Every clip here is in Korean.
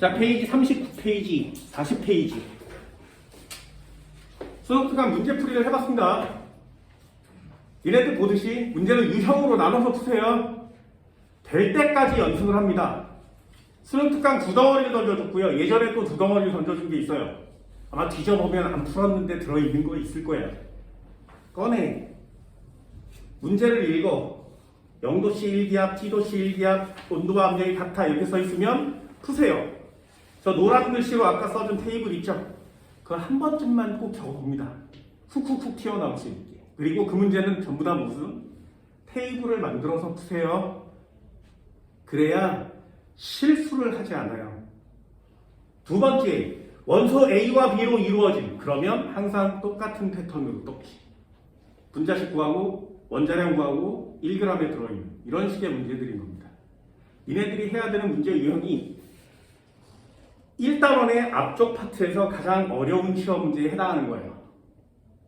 자, 페이지 39페이지, 40페이지. 수능특강 문제풀이를 해봤습니다. 니네들 보듯이 문제를 유형으로 나눠서 푸세요. 될 때까지 연습을 합니다. 수능특강 두 덩어리를 던져줬고요. 예전에 또 두 덩어리를 던져준 게 있어요. 아마 뒤져보면 안 풀었는데 들어있는 거 있을 거예요. 꺼내. 문제를 읽어. 0도씨 1기압, T도씨 1기압, 온도와 압력이 같아 이렇게 써있으면 푸세요. 저 노란 글씨로 아까 써준 테이블 있죠? 그걸 한 번쯤만 꼭 적어봅니다. 훅훅훅 튀어나올 수 있게. 그리고 그 문제는 전부 다 무슨? 테이블을 만들어서 푸세요. 그래야 실수를 하지 않아요. 두 번째, 원소 A와 B로 이루어진, 그러면 항상 똑같은 패턴으로 똑같이 분자식 구하고 원자량 구하고 1g에 들어있는 이런 식의 문제들인 겁니다. 니네들이 해야 되는 문제 유형이 1단원의 앞쪽 파트에서 가장 어려운 시험 문제에 해당하는 거예요.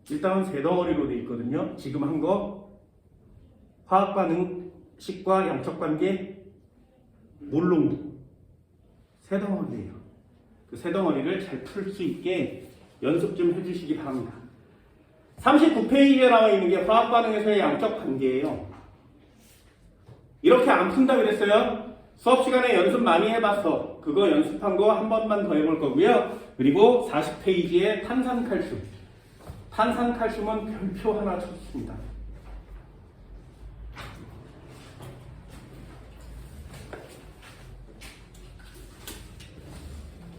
1단원 세 덩어리로 되어 있거든요. 지금 한 거 화학반응식과 양적관계 몰롱도 세 덩어리예요. 그 세 덩어리를 잘 풀 수 있게 연습 좀 해주시기 바랍니다. 39페이지에 나와 있는 게 화학반응에서의 양적 관계예요. 이렇게 안 푼다 그랬어요. 수업 시간에 연습 많이 해봤어. 그거 연습한 거 한 번만 더 해볼 거고요. 그리고 40페이지에 탄산칼슘. 탄산칼슘은 별표 하나 쳤습니다.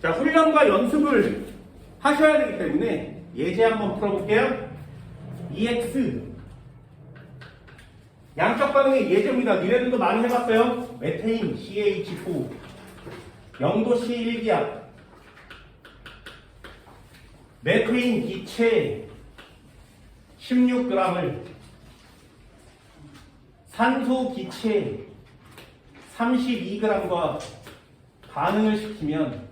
자, 훈련과 연습을 하셔야 되기 때문에 예제 한번 풀어볼게요. EX 양적 반응의 예제입니다. 니네들도 많이 해봤어요. 메테인 CH4 0도씨 1기압 메테인 기체 16g을 산소 기체 32g과 반응을 시키면,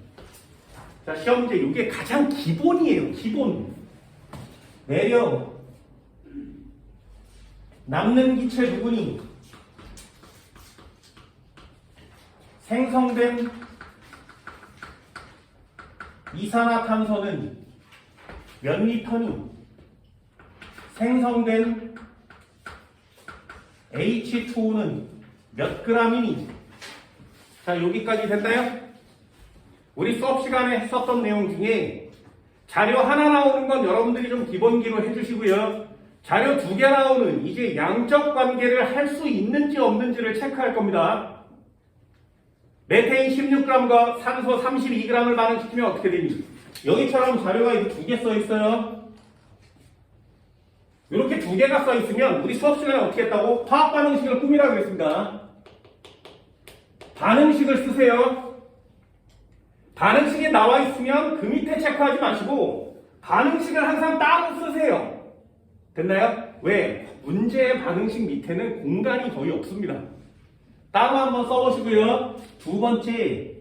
자, 시험 문제 이게 가장 기본이에요. 기본. 내려 남는 기체 누구니? 생성된 이산화탄소는 몇 리터니? 생성된 H2O는 몇 g이니? 자, 여기까지 됐나요? 우리 수업 시간에 썼던 내용 중에 자료 하나 나오는 건 여러분들이 좀 기본기로 해주시고요. 자료 두 개 나오는 이제 양적 관계를 할 수 있는지 없는지를 체크할 겁니다. 메테인 16g과 산소 32g을 반응시키면 어떻게 되니? 여기처럼 자료가 이렇게 두 개 써 있어요. 이렇게 두 개가 써 있으면 우리 수업 시간에 어떻게 했다고? 화학 반응식을 꾸미라고 했습니다. 반응식을 쓰세요. 반응식이 나와 있으면 그 밑에 체크하지 마시고 반응식을 항상 따로 쓰세요. 됐나요? 왜? 문제의 반응식 밑에는 공간이 거의 없습니다. 따로 한번 써보시고요. 두 번째,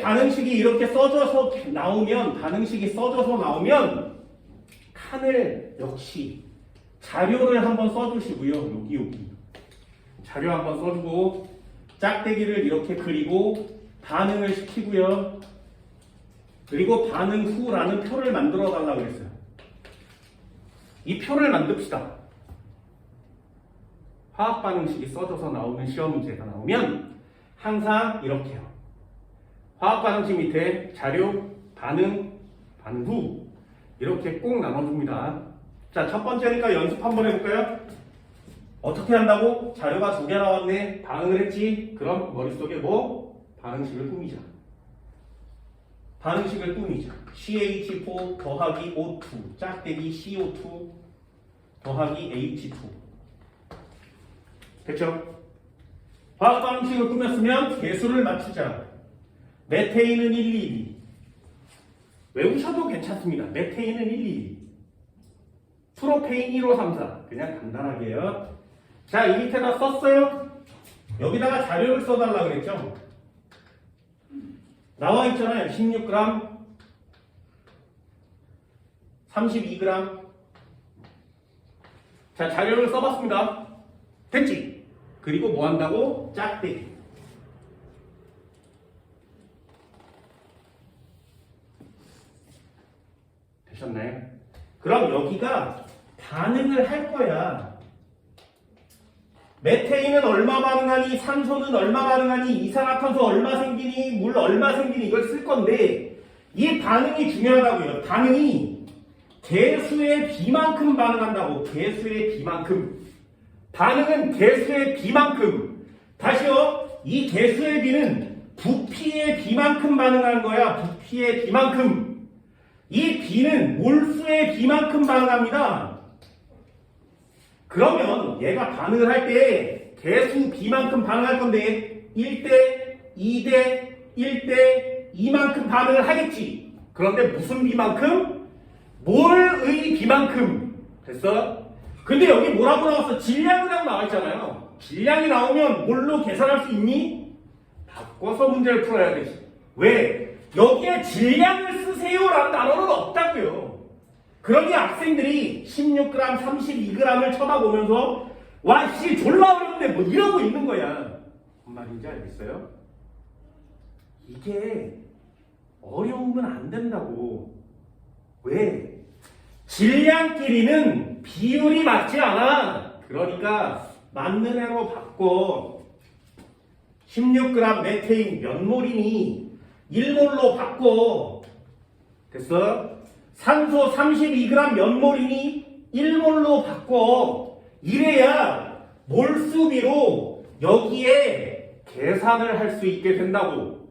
반응식이 이렇게 써져서 나오면, 반응식이 써져서 나오면 칸을 역시 자료를 한번 써주시고요. 여기 자료 한번 써주고 짝대기를 이렇게 그리고 반응을 시키고요. 그리고 반응 후라는 표를 만들어 달라고 했어요. 이 표를 만듭시다. 화학 반응식이 써져서 나오는 시험 문제가 나오면 항상 이렇게요. 화학 반응식 밑에 자료, 반응, 반응 후 이렇게 꼭 나눠줍니다. 자, 첫 번째니까 연습 한번 해볼까요? 어떻게 한다고? 자료가 두 개 나왔네. 반응을 했지? 그럼 머릿속에 뭐? 반응식을 꾸미자. 반응식을 꾸미자. CH4 더하기 O2 짝대기 CO2 더하기 H2. 됐죠? 화학 반응식을 꾸몄으면 개수를 맞추자. 메테인은 1, 2, 2. 외우셔도 괜찮습니다. 메테인은 1, 2, 2. 프로페인 1, 5, 3, 4. 그냥 간단하게 해요. 자, 이 밑에다 썼어요? 여기다가 자료를 써달라 그랬죠? 나와 있잖아요. 16g, 32g. 자, 자료를 써봤습니다. 됐지? 그리고 뭐 한다고? 짝대기. 그럼 여기가 반응을 할 거야. 메테인은 얼마 반응하니, 산소는 얼마 반응하니, 이산화탄소 얼마 생기니, 물 얼마 생기니 이걸 쓸 건데 이 반응이 중요하다고요. 반응이 개수의 비만큼 반응한다고. 개수의 비만큼. 반응은 개수의 비만큼. 다시요. 이 개수의 비는 부피의 비만큼 반응하는 거야. 부피의 비만큼. 이 비는 몰수의 비만큼 반응합니다. 그러면 얘가 반응을 할 때 개수 비만큼 반응할 건데 1대, 2대, 1대, 2만큼 반응을 하겠지. 그런데 무슨 비만큼? 몰의 비만큼. 됐어? 근데 여기 뭐라고 나왔어? 질량이라고 나와있잖아요. 질량이 나오면 뭘로 계산할 수 있니? 바꿔서 문제를 풀어야 되지. 왜? 여기에 질량을 쓰세요라는 단어는 없다고요. 그러니 학생들이 16g, 32g을 쳐다보면서 와, 씨, 졸라 어려운데 뭐 이러고 있는 거야. 무슨 말인지 알겠어요? 이게 어려우면 안 된다고. 왜? 질량끼리는 비율이 맞지 않아. 그러니까 맞는 애로 바꿔. 16g 메테인 몇 몰이니 1몰로 바꿔. 됐어? 산소 32g 몇 몰이니 1몰로 바꿔. 이래야 몰수비로 여기에 계산을 할 수 있게 된다고.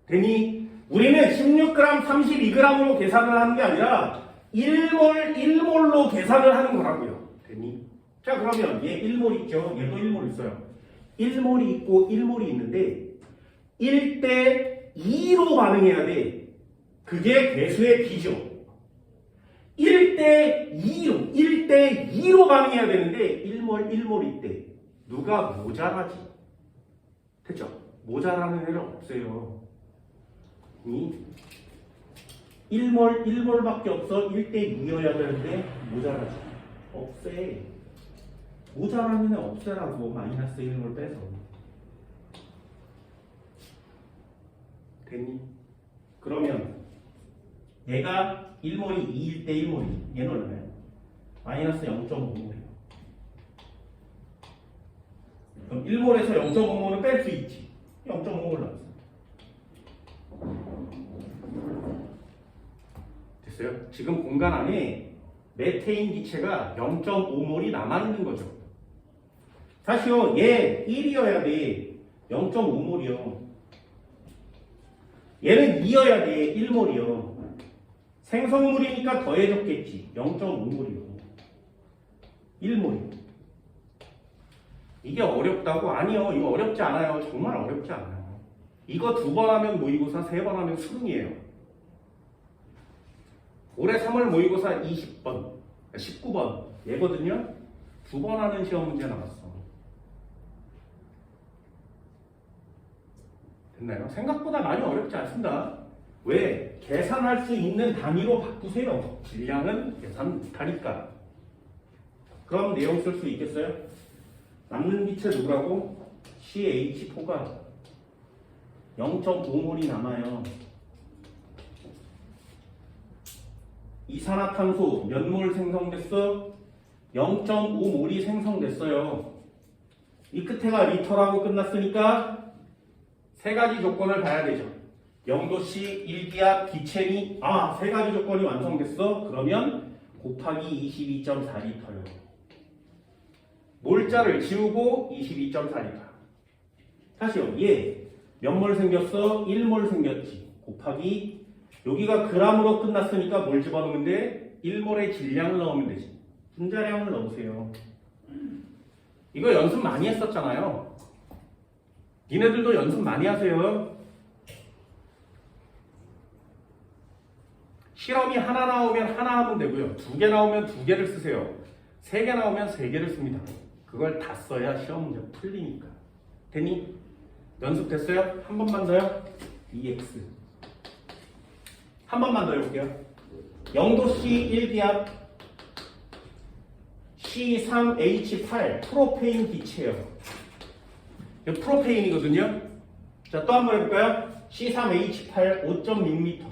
되니? 우리는 16g, 32g으로 계산을 하는 게 아니라 1몰, 1몰로 계산을 하는 거라고요. 되니? 자, 그러면 얘 1몰 있죠? 얘도 1몰 있어요. 1몰이 있고 1몰이 있는데 1대 2로 반응해야 돼. 그게 개수의 비죠. 1대 2로 반응해야 되는데 1몰, 1몰 이때 누가 모자라지? 됐죠? 모자라는 애는 없어요. 1몰, 1몰밖에 없어. 1대 2여야 되는데 모자라지. 없애. 모자라는 애 없애라고. 마이너스 1몰 빼서. 됐니? 그러면 얘가 1몰이 2일 때 1몰이 얘는 얼마예요? 마이너스 0.5몰이에요. 그럼 1몰에서 0.5몰을 뺄 수 있지. 0.5몰 나왔어. 됐어요? 지금 공간 안에 메테인 기체가 0.5몰이 남아있는 거죠. 다시요. 얘 1이어야 돼. 0.5몰이요. 얘는 2여야 돼. 1몰이요. 생성물이니까 더해졌겠지. 0.5몰이요. 1몰이요. 이게 어렵다고? 아니요. 이거 어렵지 않아요. 정말 어렵지 않아요. 이거 2번 하면 모의고사, 3번 하면 수능이에요. 올해 3월 모의고사 20번, 19번 얘거든요. 2번 하는 시험 문제 나왔어. 됐나요? 생각보다 많이 어렵지 않습니다. 왜? 계산할 수 있는 단위로 바꾸세요. 질량은 계산 못하니까. 그럼 내용 쓸 수 있겠어요? 남는 기체 누구라고? CH4가 0.5몰이 남아요. 이산화탄소 몇 몰 생성됐어? 0.5몰이 생성됐어요. 이 끝에가 리터라고 끝났으니까 세 가지 조건을 봐야 되죠. 0도씨, 1기압, 기체니, 세 가지 조건이 완성됐어? 그러면 곱하기 22.4리터요. 몰자를 지우고 22.4리터. 다시요. 얘 몇 몰 생겼어? 1몰 생겼지. 곱하기 여기가 g으로 끝났으니까 뭘 집어넣으면 돼? 1몰의 질량을 넣으면 되지. 분자량을 넣으세요. 이거 연습 많이 했었잖아요. 니네들도 연습 많이 하세요. 실험이 하나 나오면 하나 하면 되고요. 2개 나오면 2개를 쓰세요. 3개 나오면 3개를 씁니다. 그걸 다 써야 시험 문제 풀리니까. 됐니? 연습됐어요? 한 번만 더요. EX. 한 번만 더 해볼게요. 0도씨 1기압 C3H8 프로페인 기체요. 이거 프로페인이거든요. 자, 또 한 번 해볼까요? C3H8 5.6m.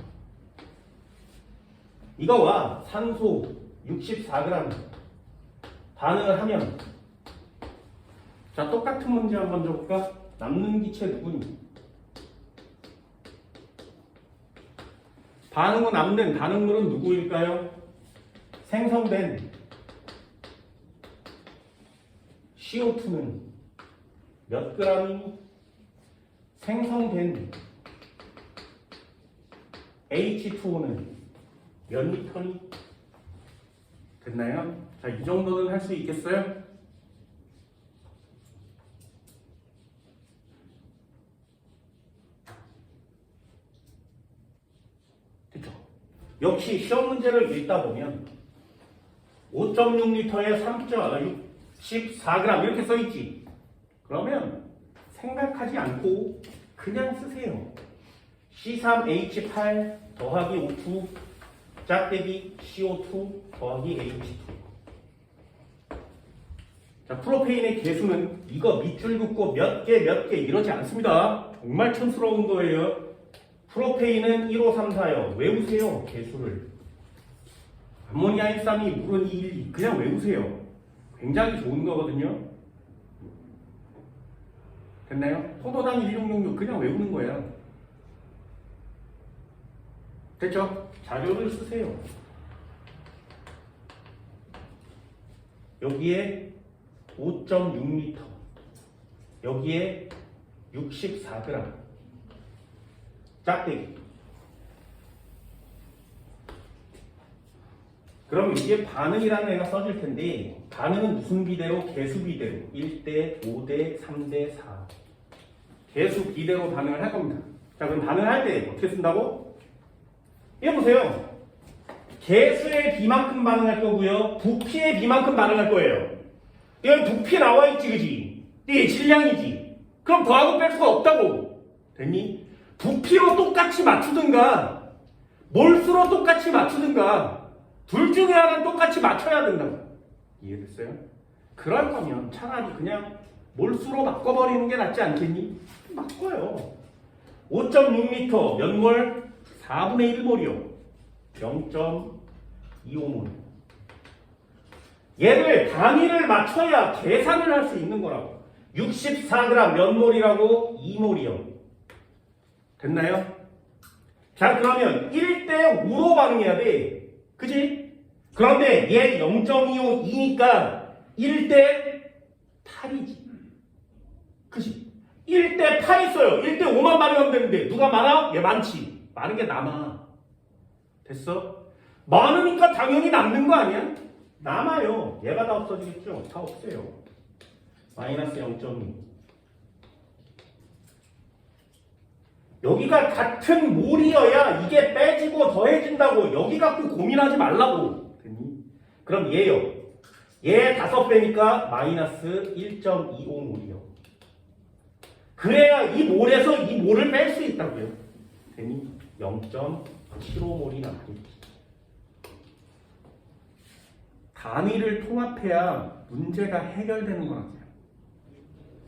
이거와 산소 64g 반응을 하면 자 똑같은 문제 한번 줘볼까? 남는 기체 누구니? 반응 후 남는 반응물은 누구일까요? 생성된 CO2는 몇 g이니? 생성된 H2O는 몇 리터니? 됐나요? 자, 이 정도는 할 수 있겠어요? 됐죠? 역시 시험 문제를 읽다 보면 5.6리터에 3.64g 이렇게 써있지. 그러면 생각하지 않고 그냥 쓰세요. C3H8 더하기 O2 짝대기 CO2 더하기 H2. 자, 프로페인의 개수는 이거 밑줄 긋고 몇 개 이러지 않습니다. 정말 촌스러운 거예요. 프로페인은 1534요. 외우세요. 개수를. 암모니아 132, 물은 212. 그냥 외우세요. 굉장히 좋은 거거든요. 됐나요? 포도당 1666 그냥 외우는 거야. 됐죠? 자료를 쓰세요. 여기에 5.6리터, 여기에 64g 짝대기. 그럼 이게 반응이라는 애가 써질 텐데 반응은 무슨 비대로? 개수 비대로 1대, 5대, 3대, 4 개수 비대로 반응을 할 겁니다. 자, 그럼 반응할 때 어떻게 쓴다고? 이거 보세요. 개수의 비만큼 반응할 거고요. 부피의 비만큼 반응할 거예요. 이건 부피 나와 있지, 그지? 이게 질량이지. 그럼 더하고 뺄 수가 없다고. 됐니? 부피로 똑같이 맞추든가 몰수로 똑같이 맞추든가 둘 중에 하나는 똑같이 맞춰야 된다고. 이해됐어요? 그럴 거면 차라리 그냥 몰수로 바꿔버리는 게 낫지 않겠니? 바꿔요. 5.6리터 몇 몰? 4분의 1몰이요. 0.25몰. 얘를 단위를 맞춰야 계산을 할 수 있는 거라고. 64g 몇 몰이라고? 2몰이요. 됐나요? 자, 그러면 1대5로 반응해야 돼. 그지? 그런데 얘 0.25이니까 1대8이지. 그지? 1대8 있어요. 1대5만 반응하면 되는데 누가 많아? 얘 많지. 많은 게 남아. 됐어? 많으니까 당연히 남는 거 아니야? 남아요. 얘가 다 없어지겠죠? 다 없어요. 마이너스 0.2. 여기가 같은 몰이어야 이게 빼지고 더해진다고. 여기 갖고 고민하지 말라고. 됐니? 그럼 얘요. 얘 5배니까 마이너스 1.25몰이요. 그래야 이 몰에서 이 몰을 뺄 수 있다고요. 됐니? 0.75몰이 남겠지. 단위를 통합해야 문제가 해결되는 거라고요.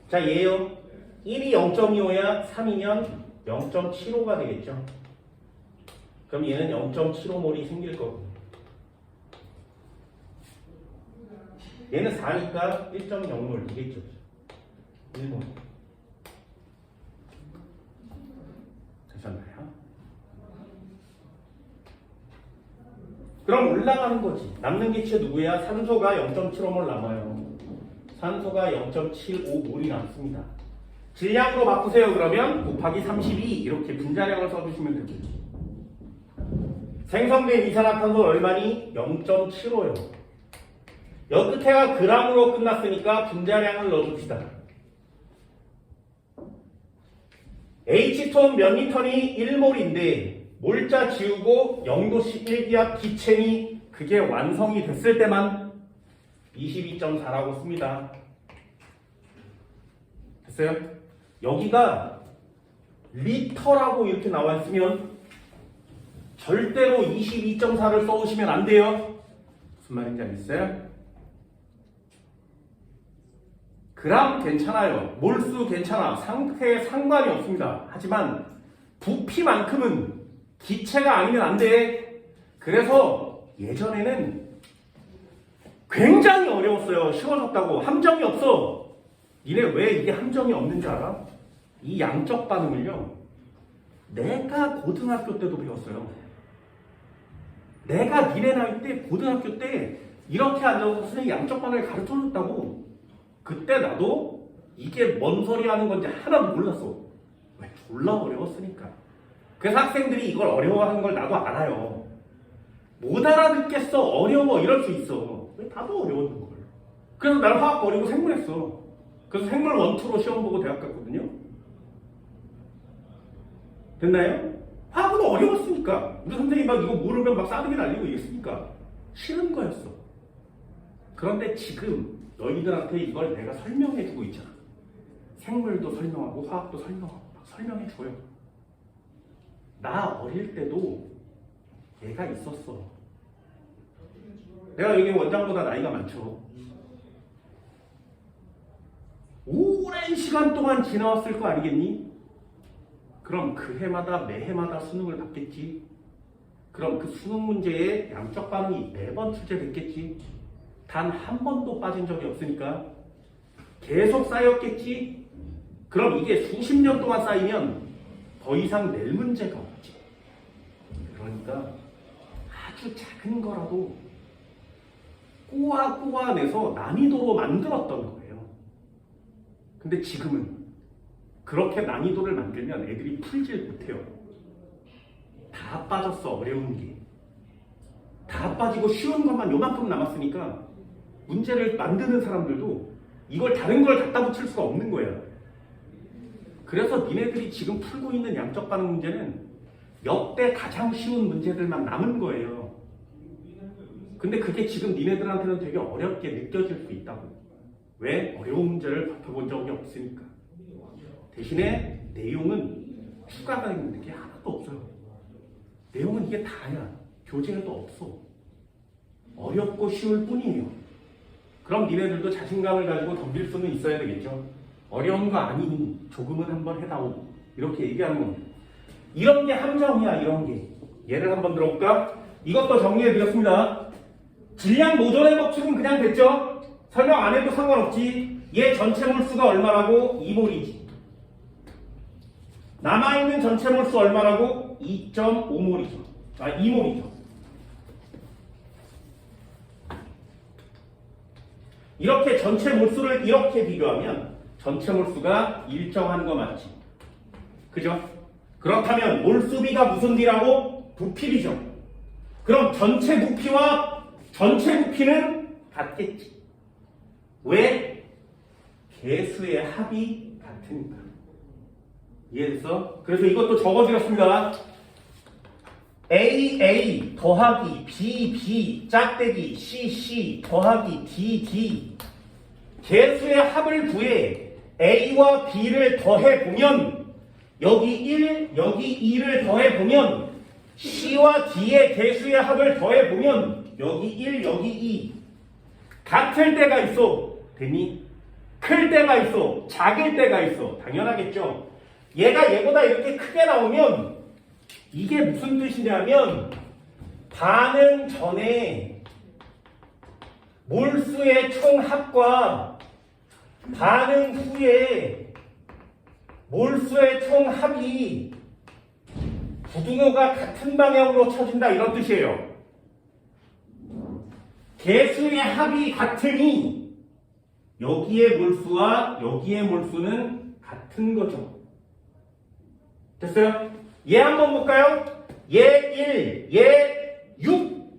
자, 얘요. 1이 0.25야 3이면 0.75가 되겠죠. 그럼 얘는 0.75몰이 생길 거고. 얘는 4니까 1.0몰 되겠죠. 1몰. 되셨나요? 그럼 올라가는 거지. 남는 기체 누구야? 산소가 0.75몰 남아요. 산소가 0.75몰이 남습니다. 질량으로 바꾸세요. 그러면 곱하기 32 이렇게 분자량을 써주시면 되겠죠. 생성된 이산화탄소 얼마니? 0.75요. 여 끝에가 g으로 끝났으니까 분자량을 넣어줍시다. H2는 몇 리터니? 1몰인데 몰자 지우고 0도씨 1기압 기체니 그게 완성이 됐을 때만 22.4라고 씁니다. 됐어요? 여기가 리터라고 이렇게 나와 있으면 절대로 22.4를 써오시면 안 돼요. 무슨 말인지 알겠어요? 그람 괜찮아요. 몰수 괜찮아. 상태에 상관이 없습니다. 하지만 부피만큼은 기체가 아니면 안 돼. 그래서 예전에는 굉장히 어려웠어요. 쉬워졌다고. 함정이 없어. 니네 왜 이게 함정이 없는 줄 알아? 이 양적 반응을요, 내가 고등학교 때도 배웠어요. 내가 니네 나이 때 고등학교 때 이렇게 앉아서 선생님이 양적 반응을 가르쳐줬다고. 그때 나도 이게 뭔 소리 하는 건지 하나도 몰랐어. 왜? 졸라 어려웠으니까. 그래서 학생들이 이걸 어려워하는 걸 나도 알아요. 못 알아듣겠어, 어려워, 이럴 수 있어. 왜? 나도 어려웠는 걸. 그래서 나는 화학 버리고 생물했어. 그래서 생물 1, 2로 시험 보고 대학 갔거든요. 됐나요? 화학은 어려웠으니까. 우리 선생님이 막 이거 모르면 막 싸르게 날리고 이랬으니까 싫은 거였어. 그런데 지금 너희들한테 이걸 내가 설명해주고 있잖아. 생물도 설명하고 화학도 설명하고 막 설명해줘요. 나 어릴 때도 얘가 있었어. 내가 여기 원장보다 나이가 많죠. 오랜 시간 동안 지나왔을 거 아니겠니? 그럼 그 해마다 매해마다 수능을 받겠지. 그럼 그 수능 문제에 양적 반응이 매번 출제됐겠지. 단 한 번도 빠진 적이 없으니까 계속 쌓였겠지. 그럼 이게 수십 년 동안 쌓이면 더 이상 낼 문제가 없지. 그러니까 아주 작은 거라도 꼬아내서 난이도로 만들었던 거예요. 근데 지금은 그렇게 난이도를 만들면 애들이 풀질 못해요. 다 빠졌어, 어려운 게. 다 빠지고 쉬운 것만 요만큼 남았으니까 문제를 만드는 사람들도 이걸 다른 걸 갖다 붙일 수가 없는 거예요. 그래서 니네들이 지금 풀고 있는 양적 반응 문제는 역대 가장 쉬운 문제들만 남은 거예요. 근데 그게 지금 니네들한테는 되게 어렵게 느껴질 수 있다고. 왜? 어려운 문제를 받아본 적이 없으니까. 대신에 내용은 추가가 있는 게 하나도 없어요. 내용은 이게 다야. 교재에도 없어. 어렵고 쉬울 뿐이에요. 그럼 니네들도 자신감을 가지고 덤빌 수는 있어야 되겠죠. 어려운 거 아니니 조금은 한번 해다오. 이렇게 얘기하는 겁니다. 이런 게 함정이야, 이런 게. 예를 한번 들어볼까? 이것도 정리해드렸습니다. 질량 모전의 법칙은 그냥 됐죠? 설명 안 해도 상관없지. 얘 전체 몰수가 얼마라고? 2몰이지. 남아있는 전체 몰수 얼마라고? 2.5몰이죠. 2몰이죠. 이렇게 전체 몰수를 이렇게 비교하면 전체 몰수가 일정한 거 맞지? 그죠? 그렇다면 몰수비가 무슨 비라고? 부피비죠. 그럼 전체 부피와 전체 부피는 같겠지. 왜? 개수의 합이 같으니까. 이해됐어? 그래서 이것도 적어드렸습니다. AA 더하기 BB 짝대기 CC 더하기 DD 개수의 합을 구해 A와 B를 더해보면 여기 1, 여기 2를 더해보면 C와 D의 개수의 합을 더해보면 여기 1, 여기 2 같을 때가 있어. 되니? 클 때가 있어. 작을 때가 있어. 당연하겠죠. 얘가 얘보다 이렇게 크게 나오면 이게 무슨 뜻이냐면 반응 전에 몰수의 총합과 반응 후에 몰수의 총합이 부등호가 같은 방향으로 쳐진다 이런 뜻이에요. 개수의 합이 같으니 여기의 몰수와 여기의 몰수는 같은 거죠. 됐어요? 얘 한번 볼까요? 얘 1, 얘 6,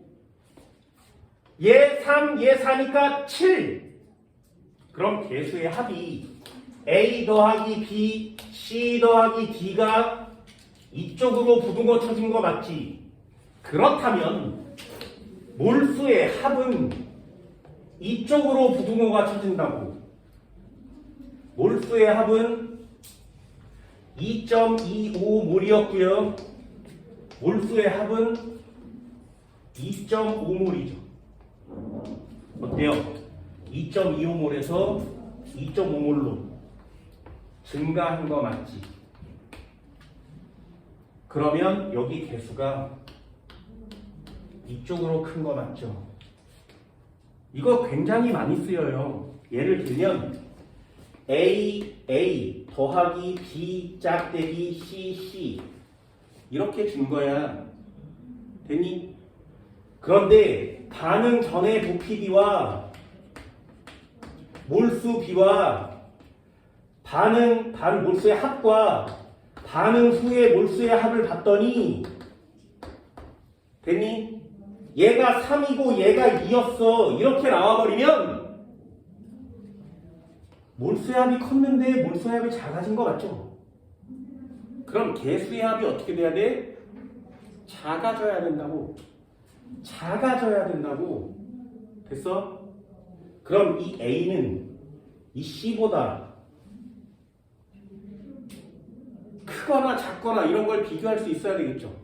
얘 3, 얘 4니까 7. 그럼 개수의 합이 A 더하기 B, C 더하기 D가 이쪽으로 부등호 쳐진 거 맞지? 그렇다면 몰수의 합은 이쪽으로 부등호가 쳐진다고. 몰수의 합은 2.25몰이었고요. 몰수의 합은 2.5몰이죠. 어때요? 2.25몰에서 2.5몰로 증가한 거 맞지? 그러면 여기 개수가 이쪽으로 큰 거 맞죠? 이거 굉장히 많이 쓰여요. 예를 들면 A 더하기 B 짝대기 C 이렇게 준 거야. 됐니? 그런데 반응 전의 부피 B와 몰수 B와 반응 반 몰수의 합과 반응 후의 몰수의 합을 봤더니 됐니? 얘가 3이고 얘가 2였어. 이렇게 나와버리면 몰수의 합이 컸는데 몰수의 합이 작아진 거 맞죠? 그럼 개수의 합이 어떻게 돼야 돼? 작아져야 된다고. 작아져야 된다고. 됐어? 그럼 이 A는 이 C보다 크거나 작거나 이런 걸 비교할 수 있어야 되겠죠?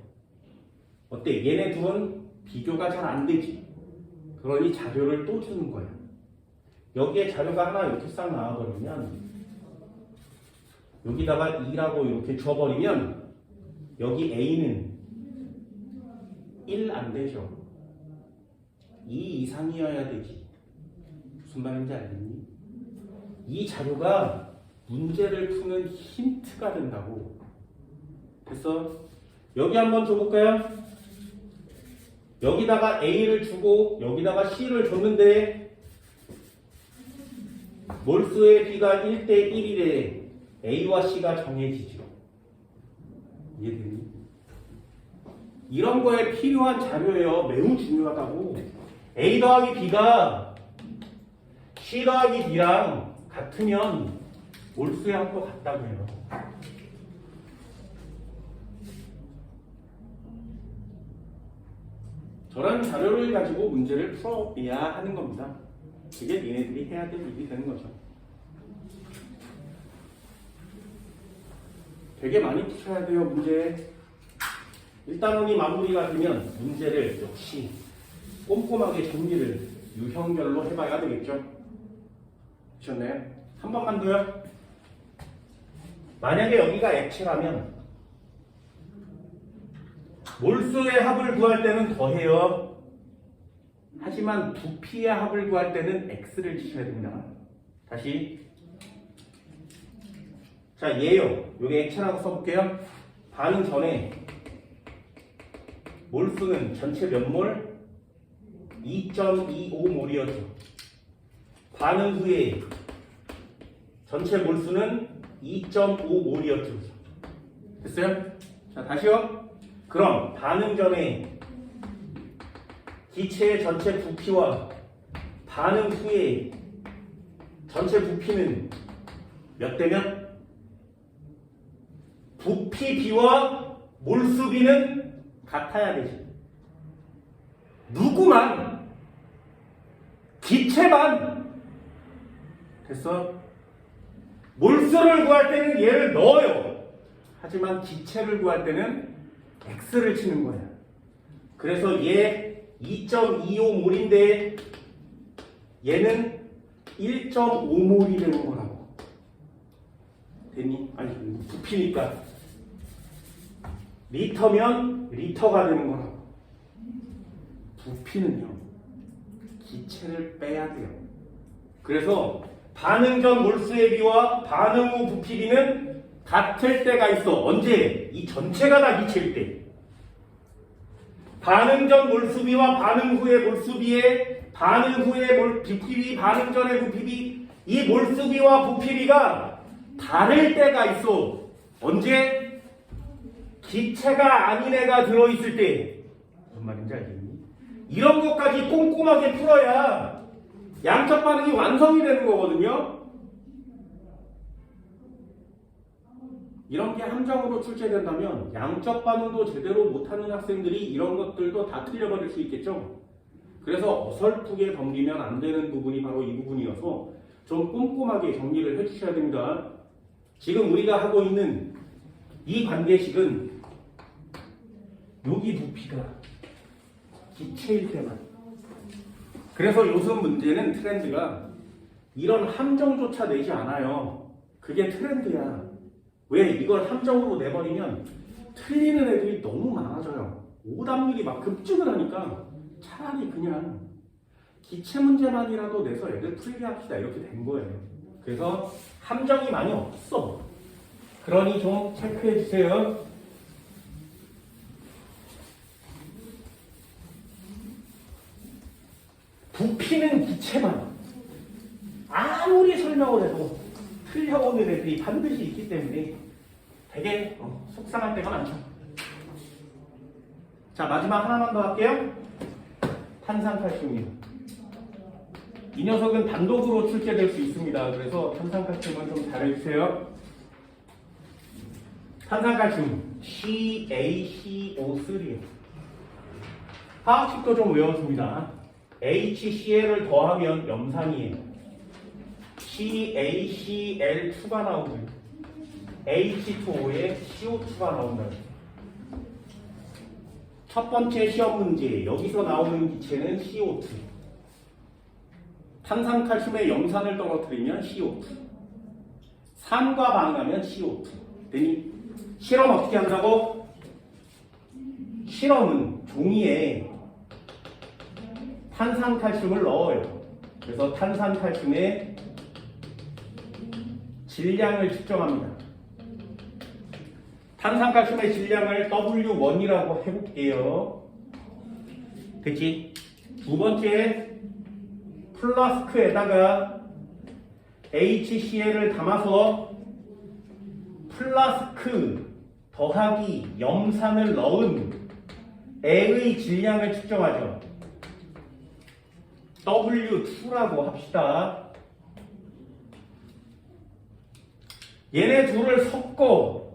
어때? 얘네 둘은 비교가 잘 안 되지. 그러니 자료를 또 주는 거야. 여기에 자료가 하나 이렇게 싹 나와버리면 여기다가 2라고 이렇게 줘버리면 여기 A는 1 안 되죠. 2 이상이어야 되지. 무슨 말인지 알겠니? 이 자료가 문제를 푸는 힌트가 된다고. 됐어? 여기 한번 줘볼까요? 여기다가 A를 주고 여기다가 C를 줬는데 몰수의 B가 1대 1이래. A와 C가 정해지죠. 이해되니? 이런 거에 필요한 자료예요. 매우 중요하다고. A 더하기 B가 C 더하기 B랑 같으면 몰수의 합도 같다고 해요. 저런 자료를 가지고 문제를 풀어야 하는 겁니다. 그게 얘네들이 해야 될 일이 되는 거죠. 되게 많이 푸셔야 돼요, 문제. 일단원이 마무리가 되면 문제를 역시 꼼꼼하게 정리를 유형별로 해봐야 되겠죠. 그렇네요. 한 번만 더요. 만약에 여기가 액체라면 몰수의 합을 구할 때는 더해요. 하지만 부피의 합을 구할 때는 x를 치셔야 됩니다. 다시. 자, 얘요. 여기 액체라고 써볼게요. 반응 전에 몰수는 전체 몇 몰? 2.25몰이었죠. 반응 후에 전체 몰수는 2.5몰이었죠. 됐어요? 자, 다시요. 그럼 반응 전에 기체의 전체 부피와 반응 후에 전체 부피는 몇 대 몇? 부피 B와 몰수 B는 같아야 되지. 누구만 기체만 됐어? 몰수를 구할 때는 얘를 넣어요. 하지만 기체를 구할 때는 X를 치는 거야. 그래서 얘 2.25몰인데 얘는 1.5몰이 되는 거라고. 됐니? 아니, 부피니까. 리터면 리터가 되는 거라고. 부피는요, 기체를 빼야 돼요. 그래서 반응 전 몰수의 비와 반응 후 부피 비는 같을 때가 있어. 언제? 이 전체가 다 기체일 때. 반응 전 몰수비와 반응 후의 몰수비의 반응 후의 부피비, 반응 전의 부피비, 이 몰수비와 부피비가 다를 때가 있어. 언제? 기체가 아닌 애가 들어있을 때. 무슨 말인지 알겠니? 이런 것까지 꼼꼼하게 풀어야 양적 반응이 완성이 되는 거거든요. 이런 게 함정으로 출제된다면 양적 반응도 제대로 못하는 학생들이 이런 것들도 다 틀려버릴 수 있겠죠. 그래서 어설프게 넘기면 안 되는 부분이 바로 이 부분이어서 좀 꼼꼼하게 정리를 해주셔야 됩니다. 지금 우리가 하고 있는 이 관계식은 여기 부피가 기체일 때만. 그래서 요즘 문제는 트렌드가 이런 함정조차 내지 않아요. 그게 트렌드야. 왜? 이걸 함정으로 내버리면 틀리는 애들이 너무 많아져요. 오답률이 막 급증을 하니까 차라리 그냥 기체 문제만이라도 내서 애들 풀게 합시다. 이렇게 된 거예요. 그래서 함정이 많이 없어. 그러니 좀 체크해 주세요. 부피는 기체만. 아무리 설명을 해도 틀려오는 애들이 반드시 있기 때문에 되게 속상할 때가 많죠. 자, 마지막 하나만 더 할게요. 탄산칼슘이요. 이 녀석은 단독으로 출제될 수 있습니다. 그래서 탄산칼슘은 좀 잘해주세요. 탄산칼슘 CaCO3요. 화학식도 좀 외웠습니다. HCl을 더하면 염산이에요. CaCl2가 나오고요. H2O에 CO2가 나온다. 첫 번째 시험 문제, 여기서 나오는 기체는 CO2. 탄산칼슘의 염산을 떨어뜨리면 CO2. 산과 반응하면 CO2. 되니 실험 어떻게 한다고? 실험은 종이에 탄산칼슘을 넣어요. 그래서 탄산칼슘의 질량을 측정합니다. 탄산칼슘의 질량을 W1이라고 해볼게요. 그치? 두 번째, 플라스크에다가 HCl을 담아서 플라스크 더하기 염산을 넣은 애의 질량을 측정하죠. W2라고 합시다. 얘네 둘을 섞어.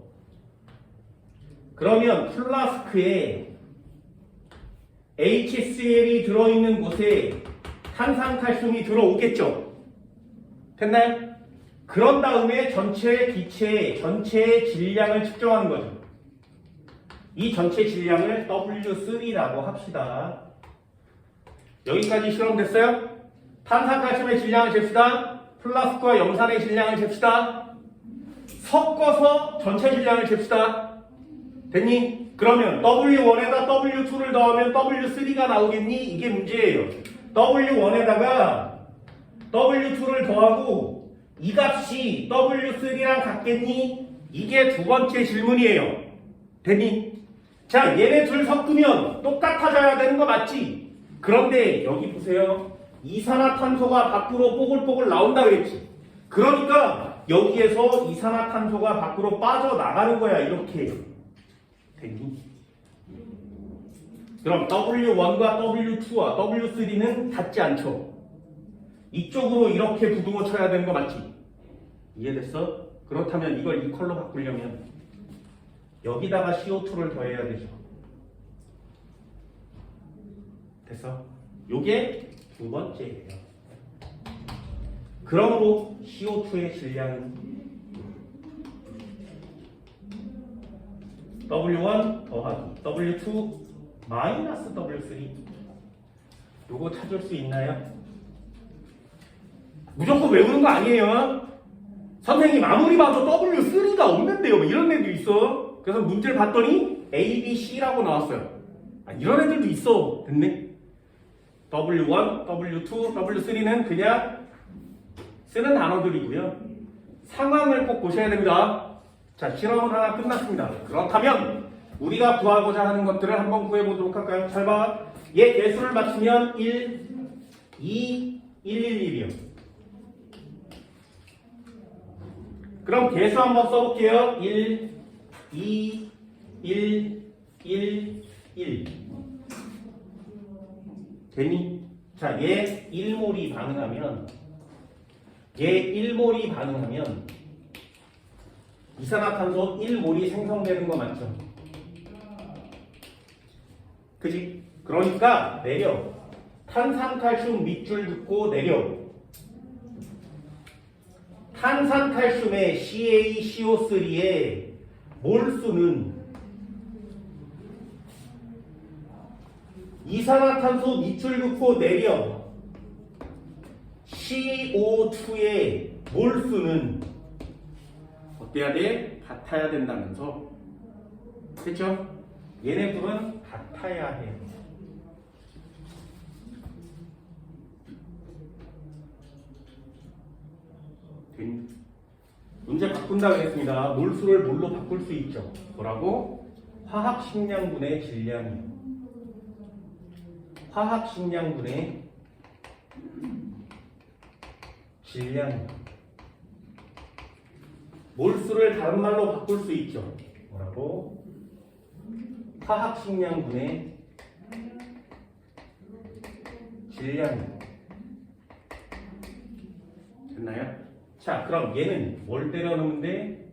그러면 플라스크에 HCl이 들어있는 곳에 탄산칼슘이 들어오겠죠. 됐나요? 그런 다음에 전체 기체의 전체의 질량을 측정하는 거죠. 이 전체 질량을 W3라고 합시다. 여기까지 실험됐어요? 탄산칼슘의 질량을 잽시다. 플라스크와 염산의 질량을 잽시다. 섞어서 전체 질량을 잽시다. 됐니? 그러면 W1에다 W2를 더하면 W3가 나오겠니? 이게 문제예요. W1에다가 W2를 더하고 이 값이 W3랑 같겠니? 이게 두 번째 질문이에요. 됐니? 자, 얘네 둘 섞으면 똑같아져야 되는 거 맞지? 그런데 여기 보세요. 이산화탄소가 밖으로 뽀글뽀글 나온다 그랬지. 그러니까 여기에서 이산화탄소가 밖으로 빠져나가는 거야. 이렇게. 됐니? 그럼 W1과 W2와 W3는 같지 않죠? 이쪽으로 이렇게 부등호 쳐야 되는 거 맞지? 이해됐어? 그렇다면 이걸 이 컬러 바꾸려면 여기다가 CO2를 더해야 되죠. 됐어? 요게 두 번째예요. 그러므로 CO2의 질량은 W1 더하기 W2 마이너스 W3. 요거 찾을 수 있나요? 무조건 외우는 거 아니에요. 선생님 아무리 봐도 W3가 없는데요. 뭐 이런 애도 있어. 그래서 문제를 봤더니 A, B, C라고 나왔어요. 아, 이런 애들도 있어. 됐네? W1, W2, W3는 그냥 쓰는 단어들이고요. 상황을 꼭 보셔야 됩니다. 자, 실험은 하나 끝났습니다. 그렇다면 우리가 구하고자 하는 것들을 한번 구해보도록 할까요? 잘 봐. 얘 개수를 맞추면 1, 2, 1, 1, 1이요. 그럼 개수 한번 써볼게요. 1, 2, 1, 1, 1. 되니? 자, 얘 1몰이 반응하면 이산화탄소 1몰이 생성되는 거 맞죠? 그지? 그러니까 내려. 탄산칼슘 밑줄 긋고 내려. 탄산칼슘의 CaCO3의 몰수는 이산화탄소 밑줄 긋고 내려. CO2의 몰수는 어때야 돼? 같아야 된다면서. 그렇죠? 얘네 둘은 같아야 해. 문제 바꾼다고 했습니다. 몰수를 뭘로 바꿀 수 있죠? 뭐라고? 화학식량분의 질량이요. 화학식량분의 질량. 몰수를 다른 말로 바꿀 수 있죠. 뭐라고? 화학식량분의 질량. 됐나요? 자, 그럼 얘는 뭘 때려 넣으면 돼?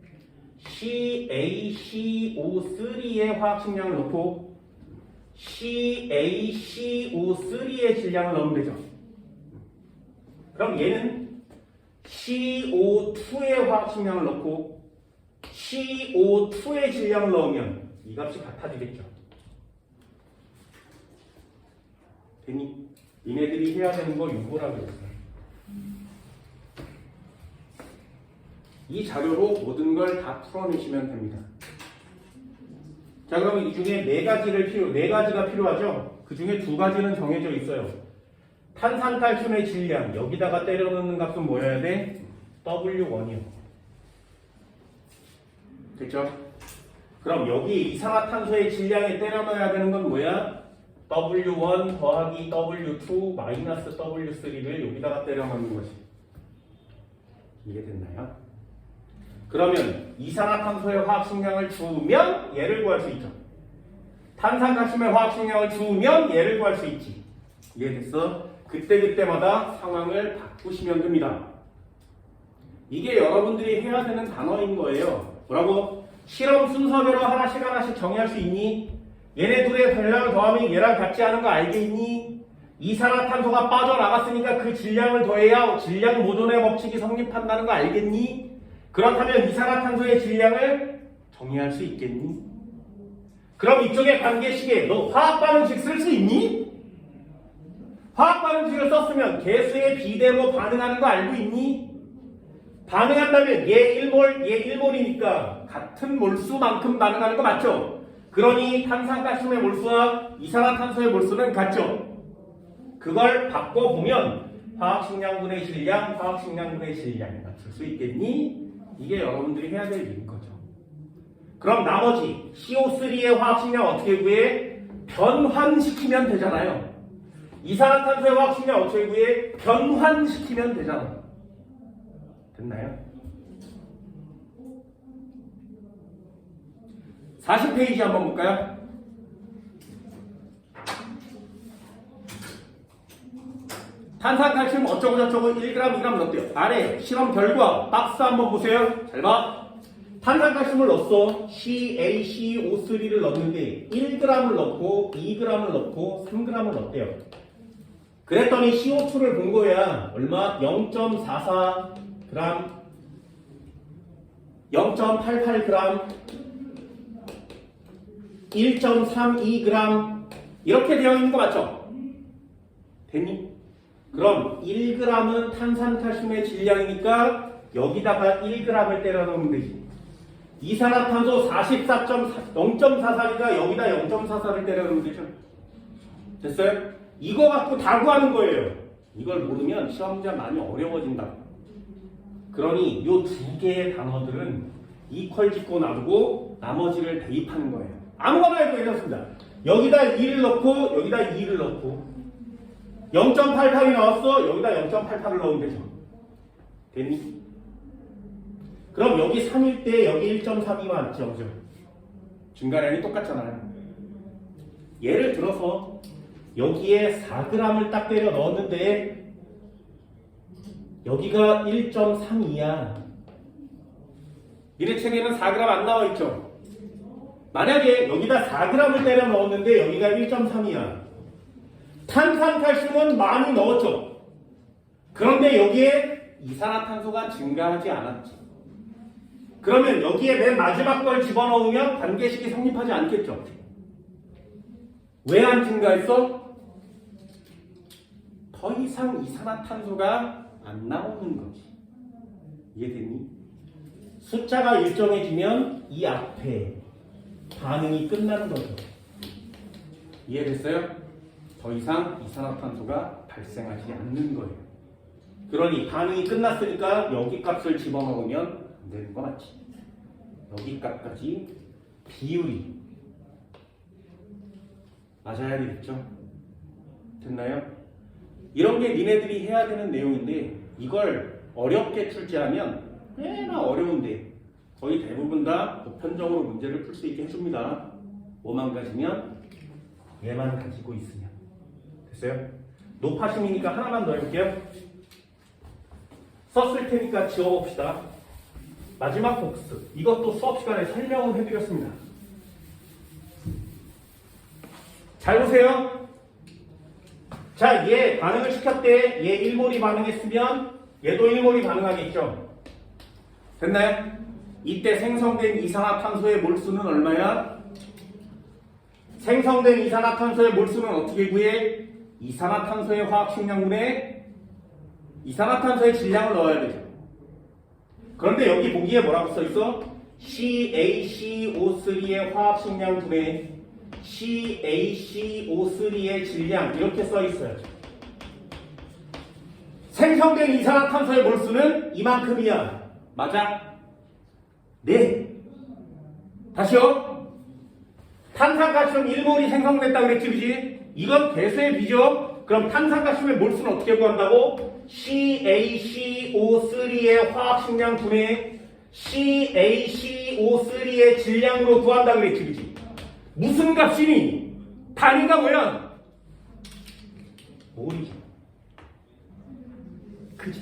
CaCO3의 화학식량을 넣고 CaCO3의 질량을 넣으면 되죠. 그럼 얘는 CO2의 화학식량을 넣고 CO2의 질량을 넣으면 이 값이 같아지겠죠. 됐니? 니네들이 해야 되는 거 이거라고 했어요. 이 자료로 모든 걸 다 풀어내시면 됩니다. 자, 그럼 이 중에 네 가지가 필요하죠? 그 중에 두 가지는 정해져 있어요. 탄산칼슘의 질량, 여기다가 때려 넣는 값은 뭐여야 돼? W1이요. 됐죠? 그럼 여기 이산화탄소의 질량에 때려 넣어야 되는 건 뭐야? W1 더하기 W2 마이너스 W3를 여기다가 때려 넣는 것이. 이해됐나요? 그러면 이산화탄소의 화학식량을 주면 얘를 구할 수 있죠. 탄산칼슘의 화학식량을 주면 얘를 구할 수 있지. 이해됐어? 그때그때마다 상황을 바꾸시면 됩니다. 이게 여러분들이 해야 되는 단어인 거예요. 뭐라고? 실험 순서대로 하나씩 정의할 수 있니? 얘네 둘의 질량을 더하면 얘랑 같지 않은 거 알겠니? 이산화탄소가 빠져나갔으니까 그 질량을 더해야 질량 모존의 법칙이 성립한다는 거 알겠니? 그렇다면 이산화탄소의 질량을 정의할 수 있겠니? 그럼 이쪽에 관계식에 너 화학반응식 쓸 수 있니? 화학반응식을 썼으면 개수의 비대로 반응하는 거 알고 있니? 반응한다면 얘 1몰, 얘 1몰이니까 같은 몰수만큼 반응하는 거 맞죠? 그러니 탄산가스의 몰수와 이산화탄소의 몰수는 같죠? 그걸 바꿔보면 화학식량분의 질량, 화학식량분의 질량 맞출 수 있겠니? 이게 여러분들이 해야 될 일인 거죠. 그럼 나머지 CO3의 화학식량 어떻게 구해? 변환시키면 되잖아요. 이산화탄소의 화학식량 어떻게 구해? 변환시키면 되잖아요. 됐나요? 40페이지 한번 볼까요? 탄산칼슘 어쩌고저쩌고 1g, 2g 넣었대요. 아래 실험 결과 박스 한번 보세요. 잘 봐. 탄산칼슘을 넣었어. CaCO3를 넣었는데 1g을 넣고 2g을 넣고 3g을 넣었대요. 그랬더니 CO2를 본 거야. 얼마? 0.44g, 0.88g, 1.32g 이렇게 되어 있는 거 맞죠? 됐니? 그럼 1g은 탄산칼슘의 질량이니까 여기다가 1g을 때려 넣으면 되지. 이산화탄소 0.44니까 여기다 0.44를 때려 넣으면 되죠. 됐어요? 이거 갖고 다 구하는 거예요. 이걸 모르면 시험 문제 많이 어려워진다. 그러니 이 두 개의 단어들은 이퀄 짓고 놔두고 나머지를 대입하는 거예요. 아무거나 해도 괜찮습니다. 여기다 2를 넣고 여기다 2를 넣고 0.88이 나왔어. 여기다 0.88을 넣으면 되죠. 됐니? 그럼 여기 3일 때 여기 1.32 맞죠? 그죠? 중간량이 똑같잖아요. 예를 들어서 여기에 4g을 딱 때려 넣었는데 여기가 1.32야. 니네 책에는 4g 안 나와 있죠? 만약에 여기다 4g을 때려 넣었는데 여기가 1.3이야. 탄산칼슘은 많이 넣었죠. 그런데 여기에 이산화탄소가 증가하지 않았죠. 그러면 여기에 맨 마지막 걸 집어넣으면 관계식이 성립하지 않겠죠. 왜 안 증가했어? 더 이상 이산화탄소가 안 나오는 거지. 이해됐니? 숫자가 일정해지면 이 앞에 반응이 끝나는 거죠. 이해됐어요? 더 이상 이산화탄소가 발생하지 않는 거예요. 그러니 반응이 끝났으니까 여기 값을 집어넣으면 안 되는 거 맞지? 여기 값까지 비율이 맞아야 되겠죠? 됐나요? 이런 게 니네들이 해야 되는 내용인데 이걸 어렵게 출제하면 꽤나 어려운데 거의 대부분 다 보편적으로 문제를 풀 수 있게 해줍니다. 뭐만 가지면 얘만 가지고 있으면 됐어요? 높아심이니까 하나만 더 해볼게요. 썼을 테니까 지워봅시다. 마지막 복습. 이것도 수업 시간에 설명을 해드렸습니다. 잘 보세요. 자, 얘 반응을 시켰대. 얘 1몰이 반응했으면 얘도 1몰이 반응하겠죠. 됐나요? 이때 생성된 이산화탄소의 몰수는 얼마야? 생성된 이산화탄소의 몰수는 어떻게 구해? 이산화탄소의 화학식량분에 이산화탄소의 질량을 넣어야 되죠. 그런데 여기 보기에 뭐라고 써있어? CaCO3의 화학식량분에 CaCO3의 질량 이렇게 써있어야죠. 생성된 이산화탄소의 몰수는 이만큼이야. 맞아? 네. 다시요. 탄산가스는 1몰이 생성됐다 그랬지, 그지? 이건 배수의 비죠? 그럼 탄산가스의 몰수는 어떻게 구한다고? CaCO3의 화학식량 분해 CaCO3의 질량으로 구한다 그랬지, 그지? 무슨 값이니? 단위가 뭐야? 몰이죠. 그지?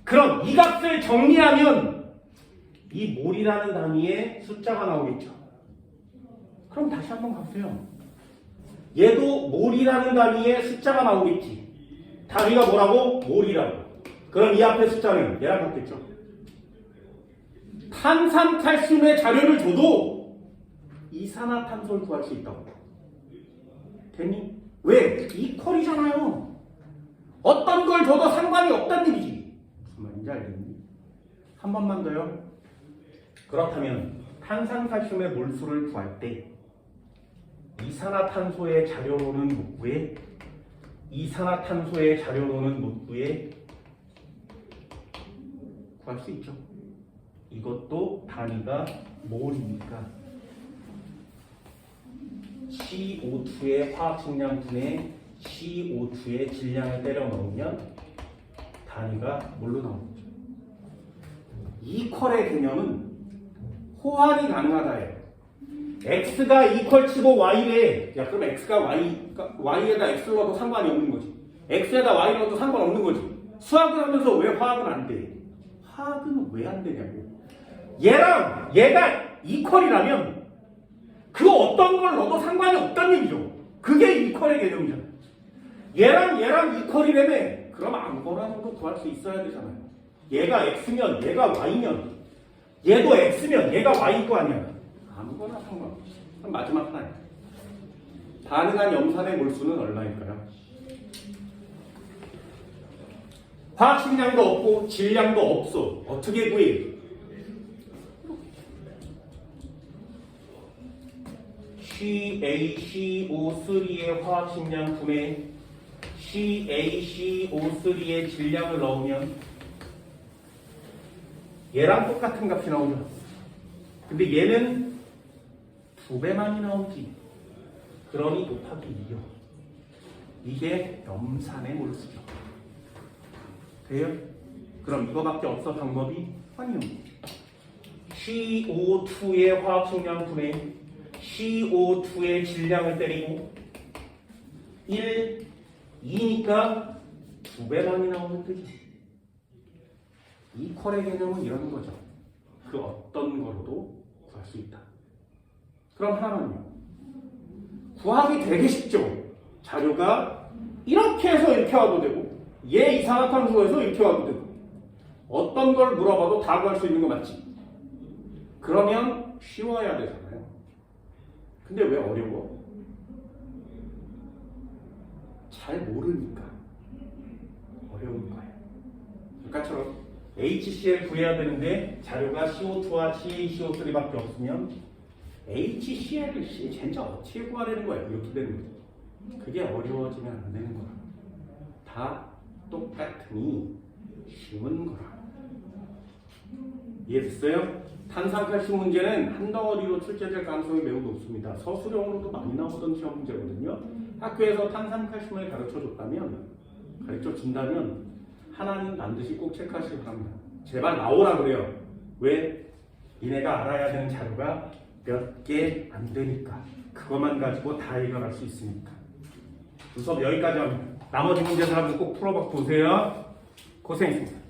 그럼 이 값을 정리하면 이 몰이라는 단위에 숫자가 나오겠죠. 그럼 다시 한번 가보세요. 얘도 몰이라는 단위에 숫자가 나오겠지. 단위가 뭐라고? 몰이라고. 그럼 이 앞에 숫자는 얘랑 같겠죠. 탄산칼슘의 자료를 줘도 이산화탄소를 구할 수 있다고. 됐니? 왜? 이퀄이잖아요. 어떤 걸 줘도 상관이 없다는 얘기지. 무슨 말인지 알겠니? 한 번만 더요. 그렇다면 탄산칼슘의 몰수를 구할 때 이산화탄소의 자료로는 못 구해. 이산화탄소의 자료로는 못 구해. 구할 수 있죠. 이것도 단위가 몰이니까 CO2의 화학식량 분의 CO2의 질량을 때려 넣으면 단위가 뭘로 나오죠? 이퀄의 개념은 호환이 가능하다예요. x가 이퀄 치고 y래. 야, 그럼 x가 y에다 x를 넣어도 상관이 없는 거지. x에다 y를 넣어도 상관없는 거지. 수학을 하면서 왜 화학은 안 돼? 화학은 왜 안 되냐고. 얘랑 얘가 이퀄이라면 그 어떤 걸 넣어도 상관이 없다는 얘기죠. 그게 이퀄의 개념이잖아요. 얘랑 이퀄이라며. 그럼 아무거나 넣어도 구할 수 있어야 되잖아요. 얘가 x면 얘가 y면 얘도 x면 얘가 y일 거 아니야. 아무거나 상관없어. 그럼 마지막 하나야. 반응한 염산의 몰수는 얼마일까요? 화학식량도 없고 질량도 없어. 어떻게 구해? CaCO3의 화학식량 분해 CaCO3의 질량을 넣으면 얘랑 똑같은 값이 나오죠. 근데 얘는 2배만이 나오지. 그러니 곱하기 2요. 이게 염산의 몰수죠. 돼요? 그럼 이거밖에 없어 방법이? 아니요. CO2의 화학식량 분해 CO2의 질량을 때리고 1, 2니까 2배만이 나오는 뜻이죠. 이퀄의 개념은 이런 거죠. 그 어떤 거로도 구할 수 있다. 그럼 하나만요. 구하기 되게 쉽죠. 자료가 이렇게 해서 이렇게 와도 되고 얘 이산화탄소에서 이렇게 와도 되고 어떤 걸 물어봐도 다 구할 수 있는 거 맞지? 그러면 쉬워야 되잖아요. 근데 왜 어려워? 잘 모르니까 어려운 거예요. 아까처럼 HCl 구해야 되는데 자료가 CO2와 CaCO3밖에 없으면 HCl을 진짜 어떻게 구하려는 거야? 이렇게 되는 거죠. 그게 어려워지면 안 되는 거야. 다 똑같으니 쉬운 거라. 이해됐어요? 탄산칼슘 문제는 한 덩어리로 출제될 가능성이 매우 높습니다. 서술형으로도 많이 나오던 시험 문제거든요. 학교에서 탄산칼슘을 가르쳐 준다면 하나는 반드시 꼭 체크하시기 바랍니다. 제발 나오라 그래요. 왜? 니네가 알아야 되는 자료가 몇 개 안 되니까. 그것만 가지고 다 해결할 수 있으니까. 수업 여기까지 합니다. 나머지 문제들 한번 꼭 풀어보세요. 고생했습니다.